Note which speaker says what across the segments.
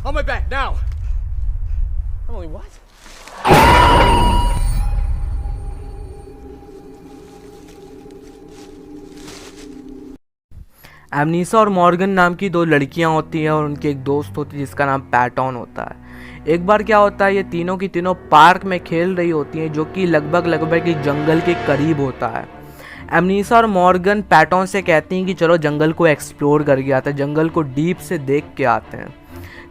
Speaker 1: On my back, now! Emily, what?
Speaker 2: एमनीसा और Morgan नाम की दो लड़कियां होती हैं और उनकी एक दोस्त होती है जिसका नाम पैटॉन होता है। एक बार क्या होता है, ये तीनों की तीनों पार्क में खेल रही होती हैं जो कि लगभग एक जंगल के करीब होता है। एमनीसा और मॉर्गन पैटॉन से कहती हैं कि चलो जंगल को एक्सप्लोर करके आते हैं, जंगल को डीप से देख के आते हैं।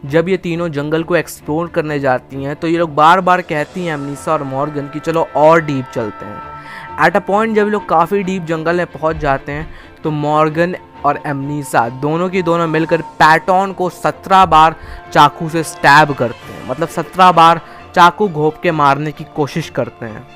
Speaker 2: जब ये तीनों जंगल को एक्सप्लोर करने जाती हैं तो ये लोग बार बार कहती हैं एमनीसा और मॉर्गन कि चलो और डीप चलते हैं। एट अ पॉइंट जब लोग काफ़ी डीप जंगल में पहुंच जाते हैं तो मॉर्गन और एमनीसा दोनों की दोनों मिलकर पैटॉन को 17 बार चाकू से स्टैब करते हैं, मतलब 17 बार चाकू घोंप के मारने की कोशिश करते हैं।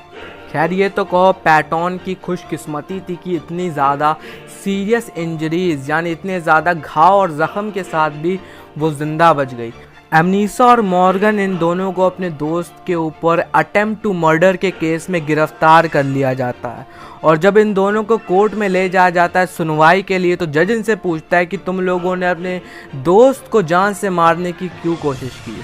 Speaker 2: खैर ये तो कहो पैटॉन की खुशकिस्मती थी कि इतनी ज़्यादा सीरियस इंजरीज यानी इतने ज़्यादा घाव और ज़ख्म के साथ भी वो ज़िंदा बच गई। एमनीसा और मॉर्गन इन दोनों को अपने दोस्त के ऊपर अटेम्प्ट टू मर्डर के केस में गिरफ्तार कर लिया जाता है और जब इन दोनों को कोर्ट में ले जाया जाता है सुनवाई के लिए तो जज इनसे पूछता है कि तुम लोगों ने अपने दोस्त को जान से मारने की क्यों कोशिश की।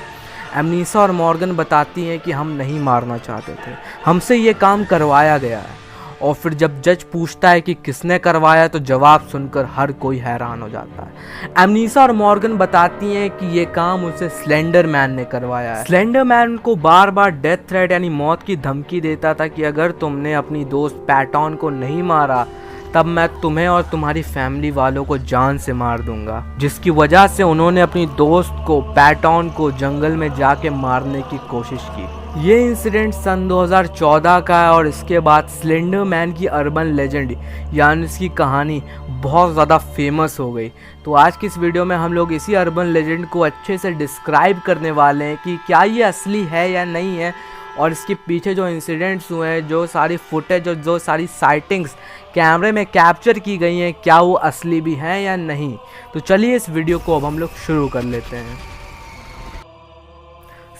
Speaker 2: एमनीसा और मॉर्गन बताती हैं कि हम नहीं मारना चाहते थे, हमसे ये काम करवाया गया है। और फिर जब जज पूछता है कि किसने करवाया तो जवाब सुनकर हर कोई हैरान हो जाता है। एमनीसा और मॉर्गन बताती हैं कि ये काम उसे स्लेंडर मैन ने करवाया है। स्लेंडर मैन उनको बार बार डेथ थ्रेट यानी मौत की धमकी देता था कि अगर तुमने अपनी दोस्त पैटॉन को नहीं मारा तब मैं तुम्हें और तुम्हारी फैमिली वालों को जान से मार दूंगा, जिसकी वजह से उन्होंने अपनी दोस्त को पैटॉन को जंगल में जाके मारने की कोशिश की। ये इंसिडेंट सन 2014 का है और इसके बाद स्लेंडर मैन की अर्बन लेजेंड यानी इसकी कहानी बहुत ज़्यादा फेमस हो गई। तो आज की इस वीडियो में हम लोग इसी अर्बन लेजेंड को अच्छे से डिस्क्राइब करने वाले हैं कि क्या ये असली है या नहीं है और इसके पीछे जो इंसिडेंट्स हुए हैं, जो सारी फुटेज और जो सारी साइटिंग्स कैमरे में कैप्चर की गई हैं, क्या वो असली भी हैं या नहीं। तो चलिए इस वीडियो को अब हम लोग शुरू कर लेते हैं।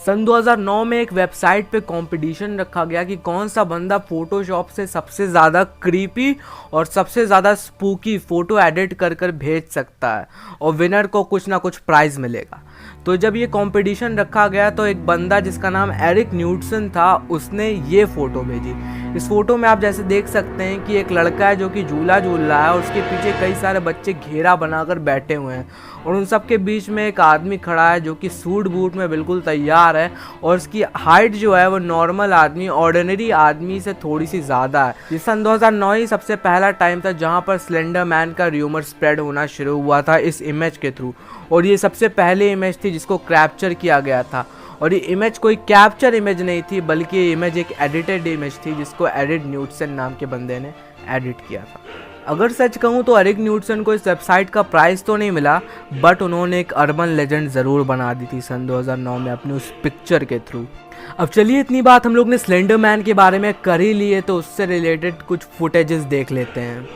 Speaker 2: सन 2009 में एक वेबसाइट पे कंपटीशन रखा गया कि कौन सा बंदा फोटोशॉप से सबसे ज़्यादा क्रीपी और सबसे ज़्यादा स्पूकी फ़ोटो एडिट कर भेज सकता है और विनर को कुछ ना कुछ प्राइज़ मिलेगा। तो जब ये कंपटीशन रखा गया तो एक बंदा जिसका नाम एरिक न्यूटसन था उसने ये फ़ोटो भेजी। इस फोटो में आप जैसे देख सकते हैं कि एक लड़का है जो कि झूला झूल रहा है और उसके पीछे कई सारे बच्चे घेरा बनाकर बैठे हुए हैं और उन सब के बीच में एक आदमी खड़ा है जो कि सूट बूट में बिल्कुल तैयार है और उसकी हाइट जो है वो नॉर्मल आदमी ऑर्डिनरी आदमी से थोड़ी सी ज़्यादा है। ये सन 2009 ही सबसे पहला टाइम था जहाँ पर स्लेंडर मैन का र्यूमर स्प्रेड होना शुरू हुआ था इस इमेज के थ्रू और ये सबसे पहली इमेज थी जिसको कैप्चर किया गया था। और ये इमेज कोई कैप्चर इमेज नहीं थी बल्कि ये इमेज एक एडिटेड इमेज थी जिसको एरिक न्यूटसन नाम के बंदे ने एडिट किया था। अगर सच कहूँ तो एरिक न्यूटसन को इस वेबसाइट का प्राइज़ तो नहीं मिला बट उन्होंने एक अर्बन लेजेंड ज़रूर बना दी थी सन 2009 में अपनी उस पिक्चर के थ्रू। अब चलिए इतनी बात हम लोग ने स्लेंडर मैन के बारे में कर ही ली है तो उससे रिलेटेड कुछ फुटेजेस देख लेते हैं।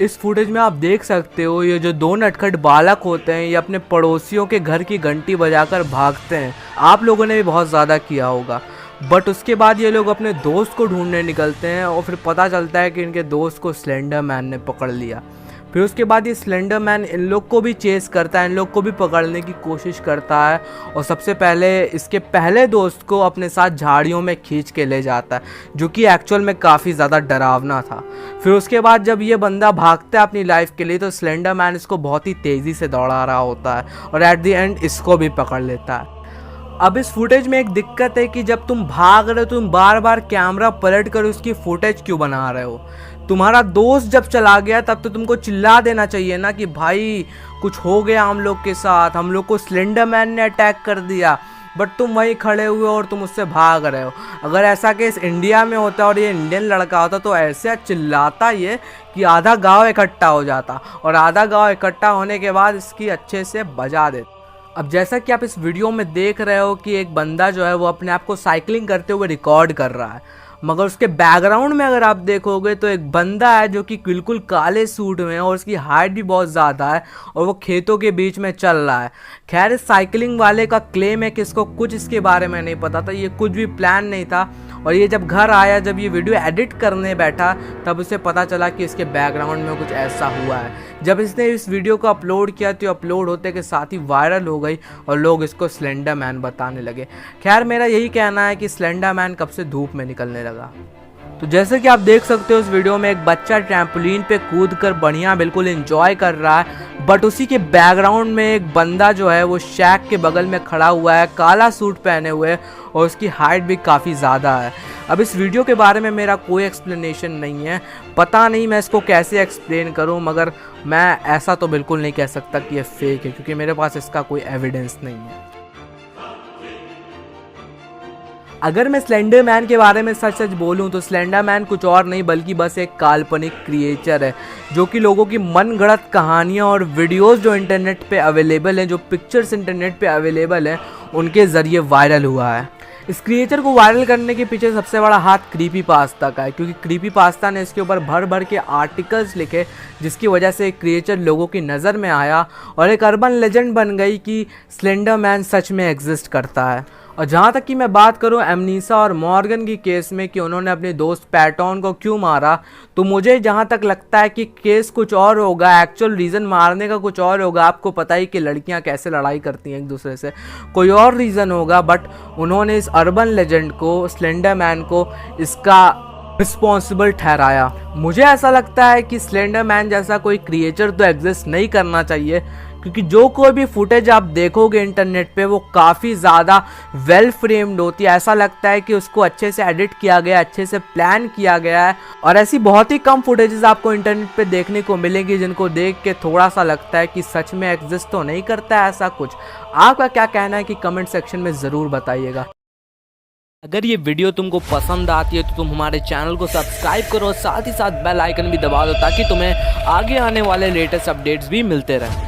Speaker 2: इस फुटेज में आप देख सकते हो ये जो दो नटखट बालक होते हैं ये अपने पड़ोसियों के घर की घंटी बजाकर भागते हैं। आप लोगों ने भी बहुत ज़्यादा किया होगा। बट उसके बाद ये लोग अपने दोस्त को ढूंढने निकलते हैं और फिर पता चलता है कि इनके दोस्त को स्लेंडर मैन ने पकड़ लिया। फिर उसके बाद ये स्लेंडर मैन इन लोग को भी चेस करता है, इन लोग को भी पकड़ने की कोशिश करता है और सबसे पहले इसके पहले दोस्त को अपने साथ झाड़ियों में खींच के ले जाता है जो कि एक्चुअल में काफ़ी ज़्यादा डरावना था। फिर उसके बाद जब ये बंदा भागता है अपनी लाइफ के लिए तो स्लेंडर मैन इसको बहुत ही तेज़ी से दौड़ा रहा होता है और एट द एंड इसको भी पकड़ लेता है। अब इस फुटेज में एक दिक्कत है कि जब तुम भाग रहे हो तुम बार बार कैमरा पलट कर उसकी फुटेज क्यों बना रहे हो। तुम्हारा दोस्त जब चला गया तब तो तुमको चिल्ला देना चाहिए ना कि भाई कुछ हो गया हम लोग के साथ, हम लोग को स्लेंडर मैन ने अटैक कर दिया, बट तुम वहीं खड़े हुए और तुम उससे भाग रहे हो। अगर ऐसा केस इंडिया में होता और ये इंडियन लड़का होता तो ऐसे चिल्लाता ये कि आधा गांव इकट्ठा हो जाता और आधा गांव इकट्ठा होने के बाद इसकी अच्छे से बजा देता। अब जैसा कि आप इस वीडियो में देख रहे हो कि एक बंदा जो है वो अपने आप को साइकिलिंग करते हुए रिकॉर्ड कर रहा है, मगर उसके बैकग्राउंड में अगर आप देखोगे तो एक बंदा है जो कि बिल्कुल काले सूट में है और उसकी हाइट भी बहुत ज़्यादा है और वो खेतों के बीच में चल रहा है। खैर इस साइकिलिंग वाले का क्लेम है कि इसको कुछ इसके बारे में नहीं पता था, ये कुछ भी प्लान नहीं था और ये जब घर आया, जब ये वीडियो एडिट करने बैठा, तब उसे पता चला कि इसके बैकग्राउंड में कुछ ऐसा हुआ है। जब इसने इस वीडियो को अपलोड किया तो अपलोड होते के साथ ही वायरल हो गई और लोग इसको स्लेंडर मैन बताने लगे। खैर मेरा यही कहना है कि स्लेंडर मैन कब से धूप में निकलने लगा। तो जैसे कि आप देख सकते हो इस वीडियो में एक बच्चा ट्रैम्पोलिन पे कूदकर बढ़िया बिल्कुल एंजॉय कर रहा है, बट उसी के बैकग्राउंड में एक बंदा जो है वो शैक के बगल में खड़ा हुआ है, काला सूट पहने हुए, और उसकी हाइट भी काफ़ी ज़्यादा है। अब इस वीडियो के बारे में मेरा कोई एक्सप्लेनेशन नहीं है, पता नहीं मैं इसको कैसे एक्सप्लेन करूं, मगर मैं ऐसा तो बिल्कुल नहीं कह सकता कि ये फेक है, क्योंकि मेरे पास इसका कोई एविडेंस नहीं है। अगर मैं स्लेंडर मैन के बारे में सच बोलूं तो स्लेंडर मैन कुछ और नहीं बल्कि बस एक काल्पनिक क्रिएचर है, जो कि लोगों की मनगढ़ंत कहानियां और वीडियोस जो इंटरनेट पे अवेलेबल हैं, जो पिक्चर्स इंटरनेट पे अवेलेबल हैं, उनके ज़रिए वायरल हुआ है। इस क्रिएचर को वायरल करने के पीछे सबसे बड़ा हाथ क्रीपी पास्ता का है, क्योंकि क्रीपी पास्ता ने इसके ऊपर भर भर के आर्टिकल्स लिखे, जिसकी वजह से एक क्रिएचर लोगों की नज़र में आया और एक अर्बन लेजेंड बन गई कि स्लेंडर मैन सच में एग्जिस्ट करता है। और जहाँ तक कि मैं बात करूँ एमनीसा और मॉर्गन की केस में कि उन्होंने अपने दोस्त पैटॉन को क्यों मारा, तो मुझे जहाँ तक लगता है कि केस कुछ और होगा, एक्चुअल रीज़न मारने का कुछ और होगा। आपको पता ही कि लड़कियाँ कैसे लड़ाई करती हैं एक दूसरे से, कोई और रीज़न होगा, बट उन्होंने इस अर्बन लेजेंड को, स्लेंडर मैन को, इसका रिस्पॉन्सिबल ठहराया। मुझे ऐसा लगता है कि स्लेंडर मैन जैसा कोई क्रिएचर तो एग्जिस्ट नहीं करना चाहिए, क्योंकि जो कोई भी फुटेज आप देखोगे इंटरनेट पे वो काफ़ी ज़्यादा वेल फ्रेम्ड होती है। ऐसा लगता है कि उसको अच्छे से एडिट किया गया, अच्छे से प्लान किया गया है, और ऐसी बहुत ही कम फुटेजेस आपको इंटरनेट पे देखने को मिलेंगी जिनको देख के थोड़ा सा लगता है कि सच में एग्जिस्ट तो नहीं करता है ऐसा कुछ। आपका क्या कहना है कि कमेंट सेक्शन में ज़रूर बताइएगा। अगर ये वीडियो तुमको पसंद आती है तो तुम हमारे चैनल को सब्सक्राइब करो, साथ ही साथ बेल आइकन भी दबा दो ताकि तुम्हें आगे आने वाले लेटेस्ट अपडेट्स भी मिलते रहें।